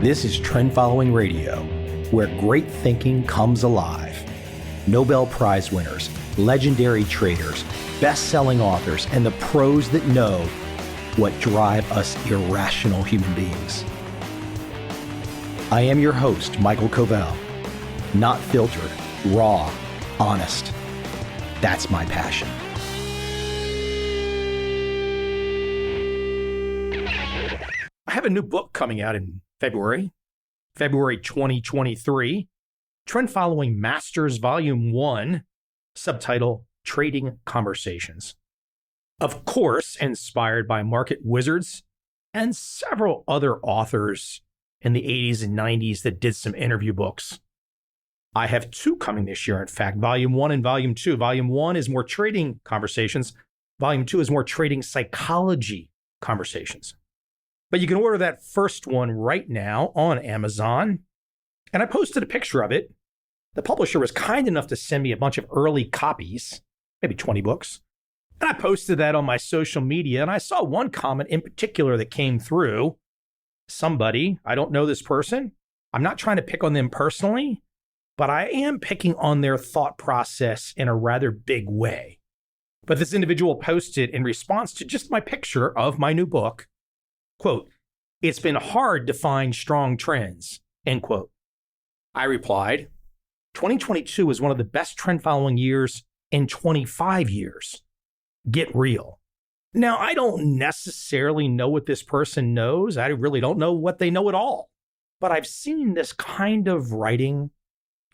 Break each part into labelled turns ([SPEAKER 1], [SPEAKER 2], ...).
[SPEAKER 1] This is Trend Following Radio, where great thinking comes alive. Nobel Prize winners, legendary traders, best-selling authors, and the pros that know what drive us irrational human beings. I am your host, Michael Covel. Not filtered, raw, honest. That's my passion. I have a new book coming out in February 2023, Trend Following Masters Volume 1, subtitle Trading Conversations. Of course, inspired by market wizards and several other authors in the 80s and 90s that did some interview books. I have two coming this year, in fact, Volume 1 and Volume 2. Volume 1 is more trading conversations. Volume 2 is more trading psychology conversations. But you can order that first one right now on Amazon. And I posted a picture of it. The publisher was kind enough to send me a bunch of early copies, maybe 20 books. And I posted that on my social media. And I saw one comment in particular that came through. Somebody, I don't know this person. I'm not trying to pick on them personally, but I am picking on their thought process in a rather big way. But this individual posted in response to just my picture of my new book, quote, "It's been hard to find strong trends," end quote. I replied, 2022 is one of the best trend following years in 25 years. Get real. Now, I don't necessarily know what this person knows. I really don't know what they know at all. But I've seen this kind of writing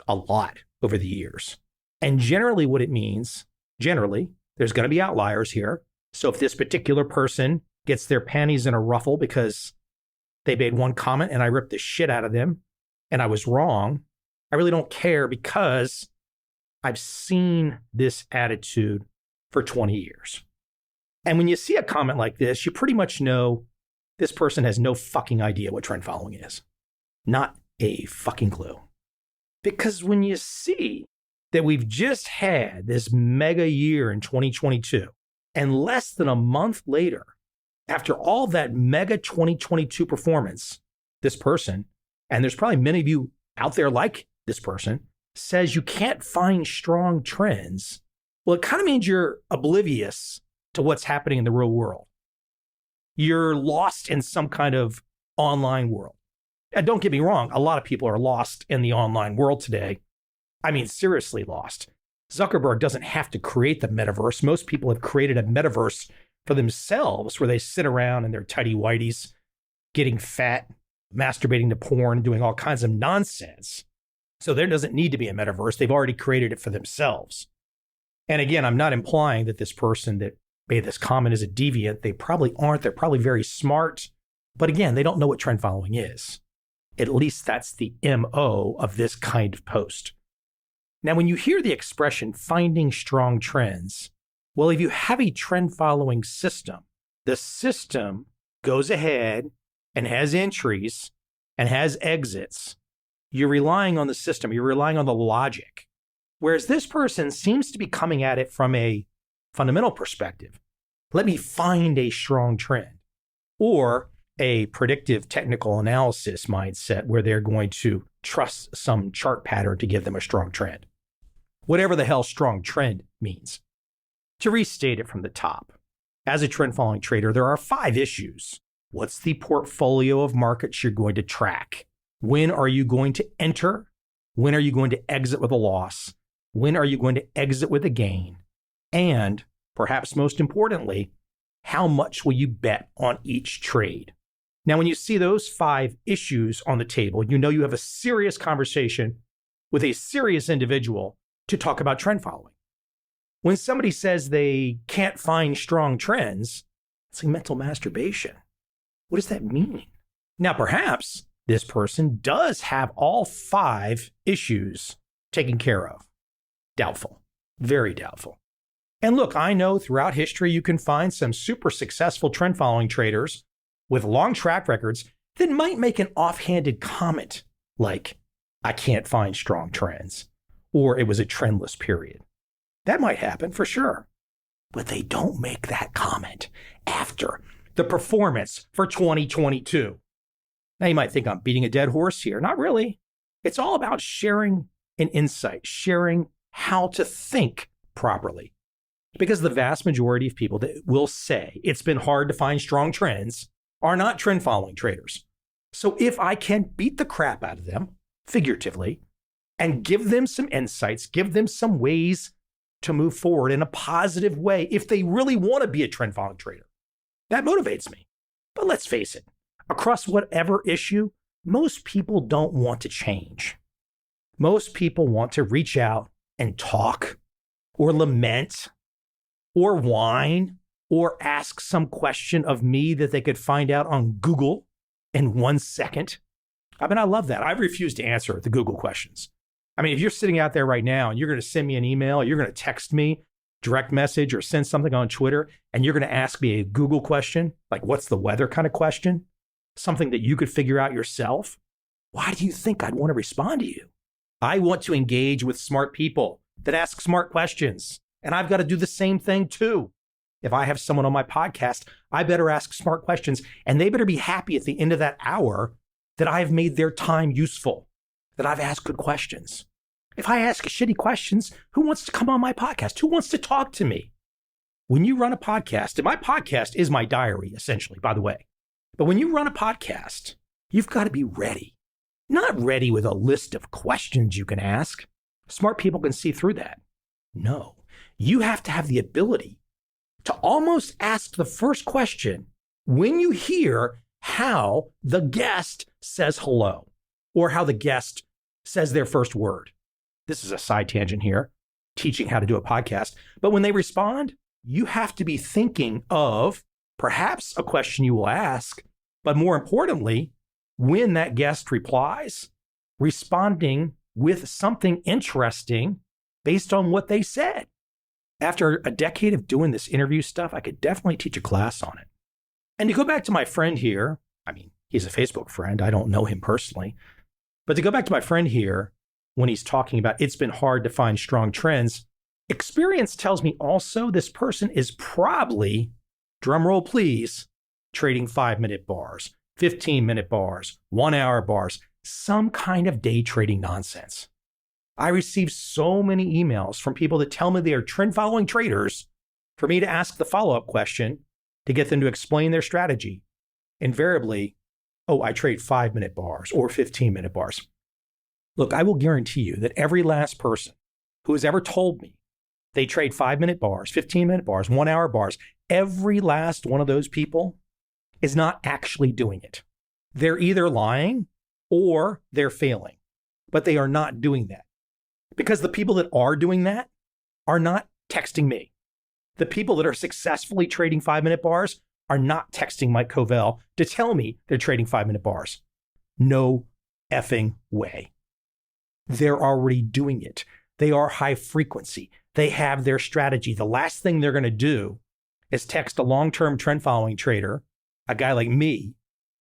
[SPEAKER 1] a lot over the years. And generally what it means, there's going to be outliers here. So if this particular person gets their panties in a ruffle because they made one comment and I ripped the shit out of them and I was wrong, I really don't care because I've seen this attitude for 20 years. And when you see a comment like this, you pretty much know this person has no fucking idea what trend following is. Not a fucking clue. Because when you see that we've just had this mega year in 2022, and less than a month later, after all that mega 2022 performance, this person, and there's probably many of you out there like this person, says you can't find strong trends, well, it kind of means you're oblivious to what's happening in the real world. You're lost in some kind of online world. And don't get me wrong, a lot of people are lost in the online world today. I mean, seriously lost. Zuckerberg doesn't have to create the metaverse. Most people have created a metaverse for themselves where they sit around in their tidy whities, getting fat, masturbating to porn, doing all kinds of nonsense. So there doesn't need to be a metaverse. They've already created it for themselves. And again, I'm not implying that this person that made this comment is a deviant. They probably aren't. They're probably very smart. But again, they don't know what trend following is. At least that's the MO of this kind of post. Now, when you hear the expression finding strong trends, well, if you have a trend following system, the system goes ahead and has entries and has exits. You're relying on the system. You're relying on the logic. Whereas this person seems to be coming at it from a fundamental perspective. Let me find a strong trend. Or a predictive technical analysis mindset where they're going to trust some chart pattern to give them a strong trend. Whatever the hell strong trend means. To restate it from the top, as a trend following trader, there are 5 issues. What's the portfolio of markets you're going to track? When are you going to enter? When are you going to exit with a loss? When are you going to exit with a gain? And perhaps most importantly, how much will you bet on each trade? Now, when you see those 5 issues on the table, you know you have a serious conversation with a serious individual to talk about trend following. When somebody says they can't find strong trends, it's like mental masturbation. What does that mean? Now, perhaps this person does have all 5 issues taken care of. Doubtful. Very doubtful. And look, I know throughout history you can find some super successful trend following traders with long track records that might make an offhanded comment like, I can't find strong trends, or it was a trendless period. That might happen for sure. But they don't make that comment after the performance for 2022. Now you might think I'm beating a dead horse here. Not really. It's all about sharing an insight, sharing how to think properly. Because the vast majority of people that will say it's been hard to find strong trends are not trend following traders. So if I can beat the crap out of them, figuratively, and give them some insights, give them some ways to move forward in a positive way if they really want to be a trend following trader, that motivates me. But let's face it, across whatever issue, most people don't want to change. Most people want to reach out and talk or lament or whine or ask some question of me that they could find out on Google in 1 second. I mean, I love that. I refuse to answer the Google questions. I mean, if you're sitting out there right now and you're going to send me an email, or you're going to text me, direct message, or send something on Twitter, and you're going to ask me a Google question, like what's the weather kind of question, something that you could figure out yourself, why do you think I'd want to respond to you? I want to engage with smart people that ask smart questions, and I've got to do the same thing too. If I have someone on my podcast, I better ask smart questions, and they better be happy at the end of that hour that I've made their time useful, that I've asked good questions. If I ask shitty questions, who wants to come on my podcast? Who wants to talk to me? When you run a podcast, and my podcast is my diary, essentially, by the way, but when you run a podcast, you've got to be ready. Not ready with a list of questions you can ask. Smart people can see through that. No, you have to have the ability to almost ask the first question when you hear how the guest says hello or how the guest says their first word. This is a side tangent here, teaching how to do a podcast. But when they respond, you have to be thinking of perhaps a question you will ask, but more importantly, when that guest replies, responding with something interesting based on what they said. After a decade of doing this interview stuff, I could definitely teach a class on it. And to go back to my friend here, I mean, he's a Facebook friend. I don't know him personally. But to go back to my friend here, when he's talking about it's been hard to find strong trends, experience tells me also this person is probably, drumroll please, trading 5-minute bars, 15-minute bars, 1-hour bars, some kind of day trading nonsense. I receive so many emails from people that tell me they are trend following traders for me to ask the follow-up question to get them to explain their strategy. Invariably, oh, I trade 5-minute bars or 15-minute bars. Look, I will guarantee you that every last person who has ever told me they trade 5-minute bars, 15-minute bars, 1-hour bars, every last one of those people is not actually doing it. They're either lying or they're failing, but they are not doing that. Because the people that are doing that are not texting me. The people that are successfully trading 5-minute bars are not texting Mike Covel to tell me they're trading 5-minute bars. No effing way. They're already doing it. They are high frequency. They have their strategy. The last thing they're going to do is text a long-term trend following trader, a guy like me,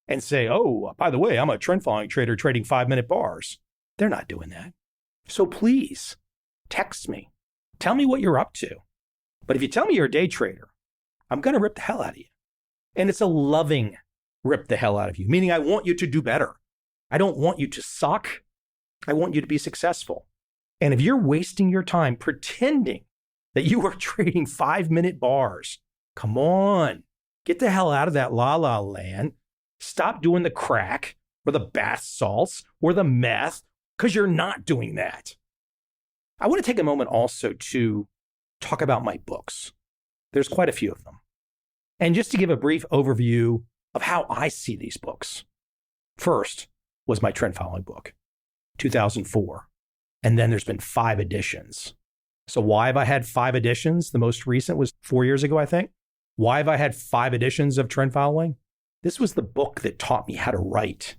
[SPEAKER 1] and say, oh, by the way, I'm a trend following trader trading 5-minute bars. They're not doing that. So please text me. Tell me what you're up to. But if you tell me you're a day trader, I'm going to rip the hell out of you. And it's a loving rip the hell out of you, meaning I want you to do better. I don't want you to suck. I want you to be successful. And if you're wasting your time pretending that you are trading 5-minute bars, come on, get the hell out of that la-la land. Stop doing the crack or the bath salts or the meth, because you're not doing that. I want to take a moment also to talk about my books. There's quite a few of them. And just to give a brief overview of how I see these books. First was my trend following book, 2004. And then there's been 5 editions. So why have I had 5 editions? The most recent was 4 years ago, I think. Why have I had 5 editions of trend following? This was the book that taught me how to write.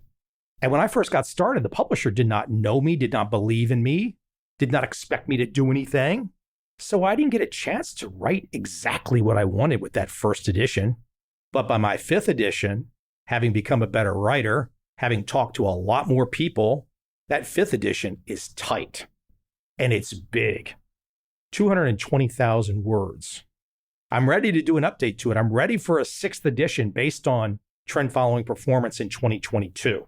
[SPEAKER 1] And when I first got started, the publisher did not know me, did not believe in me, did not expect me to do anything. So I didn't get a chance to write exactly what I wanted with that first edition. But by my 5th edition, having become a better writer, having talked to a lot more people, that 5th edition is tight. And it's big. 220,000 words. I'm ready to do an update to it. I'm ready for a 6th edition based on trend following performance in 2022.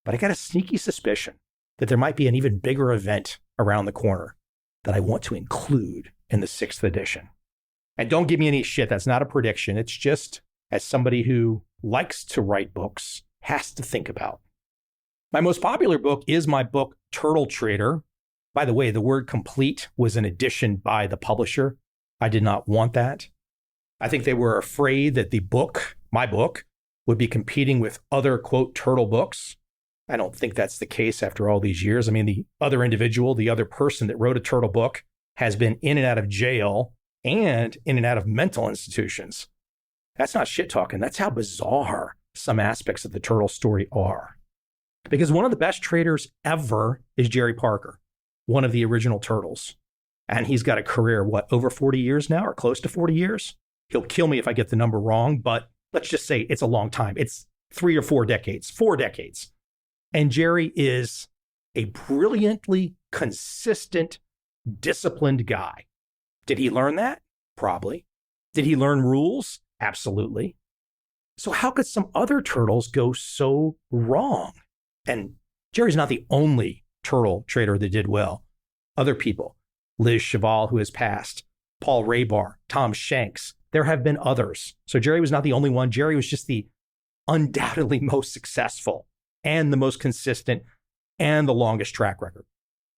[SPEAKER 1] But I got a sneaky suspicion that there might be an even bigger event around the corner that I want to include in the 6th edition. And don't give me any shit. That's not a prediction. It's just, as somebody who likes to write books, has to think about. My most popular book is my book, Turtle Trader. By the way, the word complete was an addition by the publisher. I did not want that. I think they were afraid that the book, my book, would be competing with other, quote, turtle books. I don't think that's the case after all these years. I mean, the other individual, the other person that wrote a turtle book has been in and out of jail and in and out of mental institutions. That's not shit talking. That's how bizarre some aspects of the turtle story are. Because one of the best traders ever is Jerry Parker, one of the original turtles. And he's got a career, over 40 years now, or close to 40 years? He'll kill me if I get the number wrong, but let's just say it's a long time. It's 3 or 4 decades, 4 decades. And Jerry is a brilliantly consistent, disciplined guy. Did he learn that? Probably. Did he learn rules? Absolutely. So how could some other turtles go so wrong? And Jerry's not the only turtle trader that did well. Other people, Liz Cheval, who has passed, Paul Raybar, Tom Shanks, there have been others. So Jerry was not the only one. Jerry was just the undoubtedly most successful and the most consistent and the longest track record.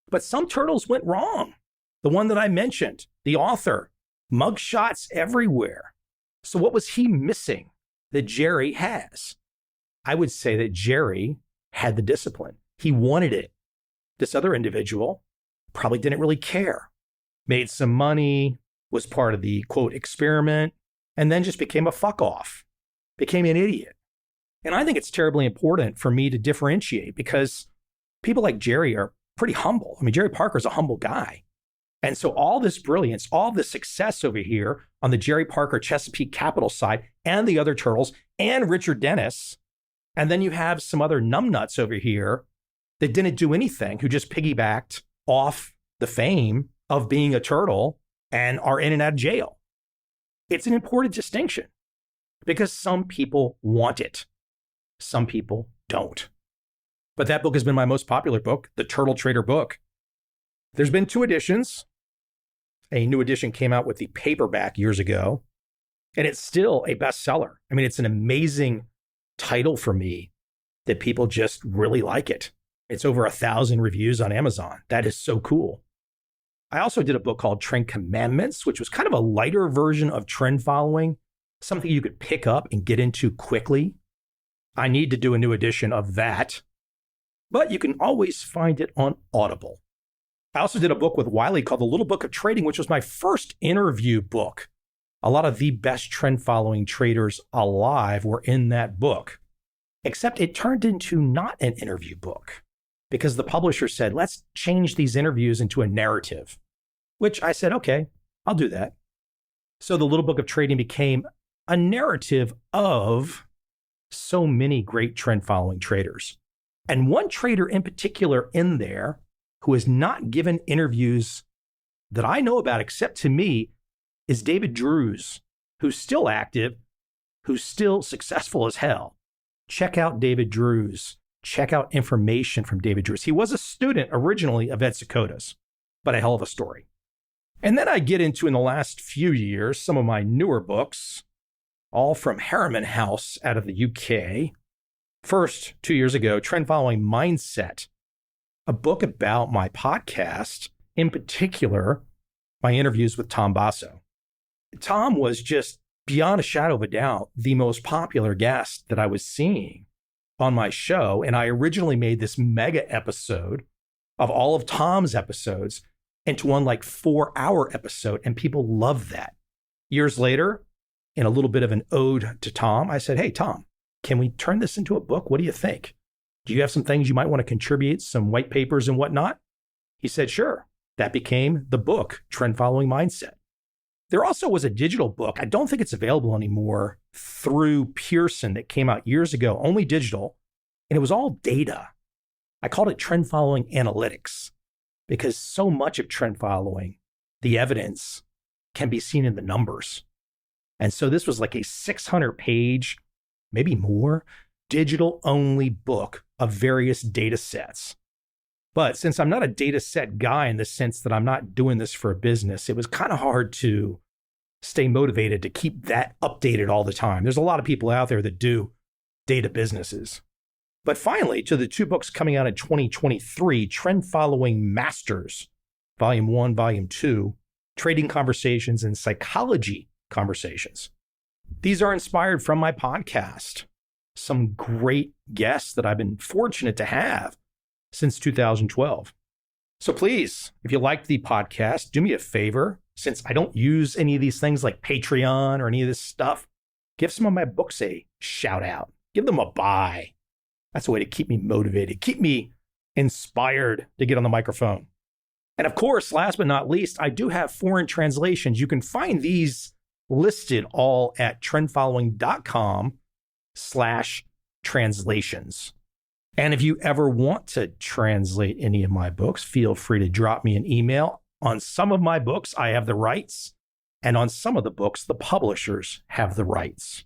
[SPEAKER 1] But some turtles went wrong. The one that I mentioned, the author, mugshots everywhere. So what was he missing that Jerry has? I would say that Jerry had the discipline. He wanted it. This other individual probably didn't really care. Made some money, was part of the, quote, experiment, and then just became a fuck off, became an idiot. And I think it's terribly important for me to differentiate because people like Jerry are pretty humble. I mean, Jerry Parker's a humble guy. And so all this brilliance, all this success over here on the Jerry Parker Chesapeake Capital side and the other turtles and Richard Dennis, and then you have some other numbnuts over here that didn't do anything, who just piggybacked off the fame of being a turtle and are in and out of jail. It's an important distinction because some people want it. Some people don't. But that book has been my most popular book, the Turtle Trader book. There's been 2 editions. A new edition came out with the paperback years ago, and it's still a bestseller. I mean, it's an amazing title for me that people just really like it. It's over 1,000 reviews on Amazon. That is so cool. I also did a book called Trend Commandments, which was kind of a lighter version of trend following, something you could pick up and get into quickly. I need to do a new edition of that, but you can always find it on Audible. I also did a book with Wiley called The Little Book of Trading, which was my first interview book. A lot of the best trend following traders alive were in that book, except it turned into not an interview book because the publisher said, let's change these interviews into a narrative, which I said, okay, I'll do that. So The Little Book of Trading became a narrative of so many great trend following traders. And one trader in particular in there who has not given interviews that I know about, except to me, is David Drews, who's still active, who's still successful as hell. Check out David Drews. Check out information from David Drews. He was a student originally of Ed Sekota's, but a hell of a story. And then I get into, in the last few years, some of my newer books, all from Harriman House out of the UK. First, 2 years ago, Trend Following Mindset, a book about my podcast, in particular, my interviews with Tom Basso. Tom was just, beyond a shadow of a doubt, the most popular guest that I was seeing on my show. And I originally made this mega episode of all of Tom's episodes into one 4-hour episode, and people loved that. Years later, in a little bit of an ode to Tom, I said, hey, Tom, can we turn this into a book? What do you think? Do you have some things you might want to contribute, some white papers and whatnot? He said, sure. That became the book, Trend Following Mindset. There also was a digital book. I don't think it's available anymore through Pearson that came out years ago, only digital. And it was all data. I called it Trend Following Analytics because so much of trend following, the evidence, can be seen in the numbers. And so this was like a 600-page maybe more, digital-only book of various data sets. But since I'm not a data set guy in the sense that I'm not doing this for a business, it was kind of hard to stay motivated to keep that updated all the time. There's a lot of people out there that do data businesses. But finally, to the two books coming out in 2023, Trend Following Masters, Volume 1, Volume 2, Trading Conversations and Psychology Conversations. These are inspired from my podcast. Some great guests that I've been fortunate to have since 2012. So please, if you liked the podcast, do me a favor. Since I don't use any of these things like Patreon or any of this stuff, give some of my books a shout out. Give them a buy. That's a way to keep me motivated, keep me inspired to get on the microphone. And of course, last but not least, I do have foreign translations. You can find these listed all at trendfollowing.com/translations. And if you ever want to translate any of my books, feel free to drop me an email. On some of my books, I have the rights, and on some of the books, the publishers have the rights.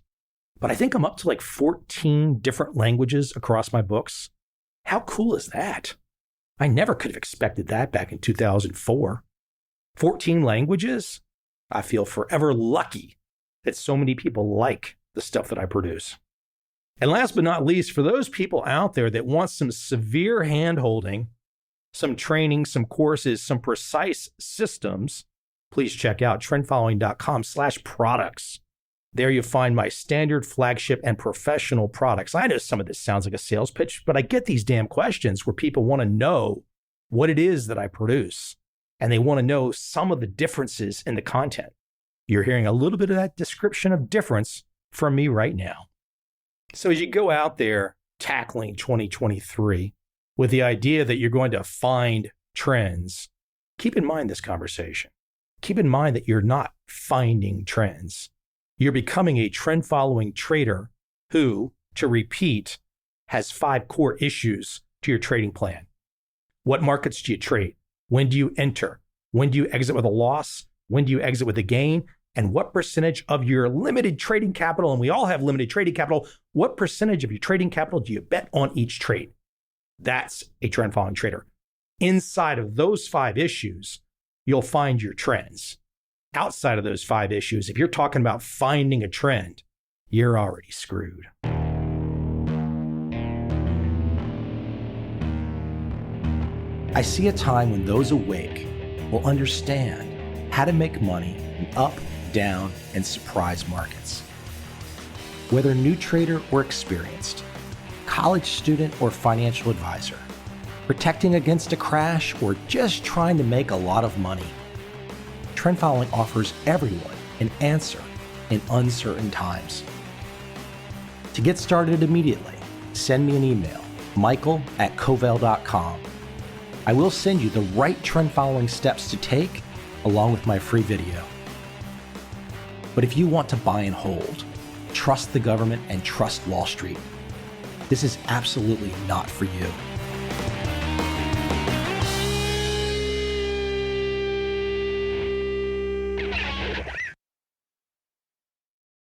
[SPEAKER 1] But I think I'm up to like 14 different languages across my books. How cool is that? I never could have expected that back in 2004. 14 languages? I feel forever lucky that so many people like the stuff that I produce. And last but not least, for those people out there that want some severe hand-holding, some training, some courses, some precise systems, please check out trendfollowing.com/products. There you'll find my standard, flagship, and professional products. I know some of this sounds like a sales pitch, but I get these damn questions where people want to know what it is that I produce, and they want to know some of the differences in the content. You're hearing a little bit of that description of difference from me right now. So as you go out there tackling 2023 with the idea that you're going to find trends, keep in mind this conversation. Keep in mind that you're not finding trends. You're becoming a trend-following trader who, to repeat, has 5 core issues to your trading plan. What markets do you trade? When do you enter? When do you exit with a loss? When do you exit with a gain? And what percentage of your limited trading capital, and we all have limited trading capital, what percentage of your trading capital do you bet on each trade? That's a trend-following trader. Inside of those 5 issues, you'll find your trends. Outside of those 5 issues, if you're talking about finding a trend, you're already screwed. I see a time when those awake will understand how to make money in up, down, and surprise markets. Whether new trader or experienced, college student or financial advisor, protecting against a crash or just trying to make a lot of money, Trend Following offers everyone an answer in uncertain times. To get started immediately, send me an email, michael@covel.com. I will send you the right trend following steps to take along with my free video. But if you want to buy and hold, trust the government and trust Wall Street, this is absolutely not for you.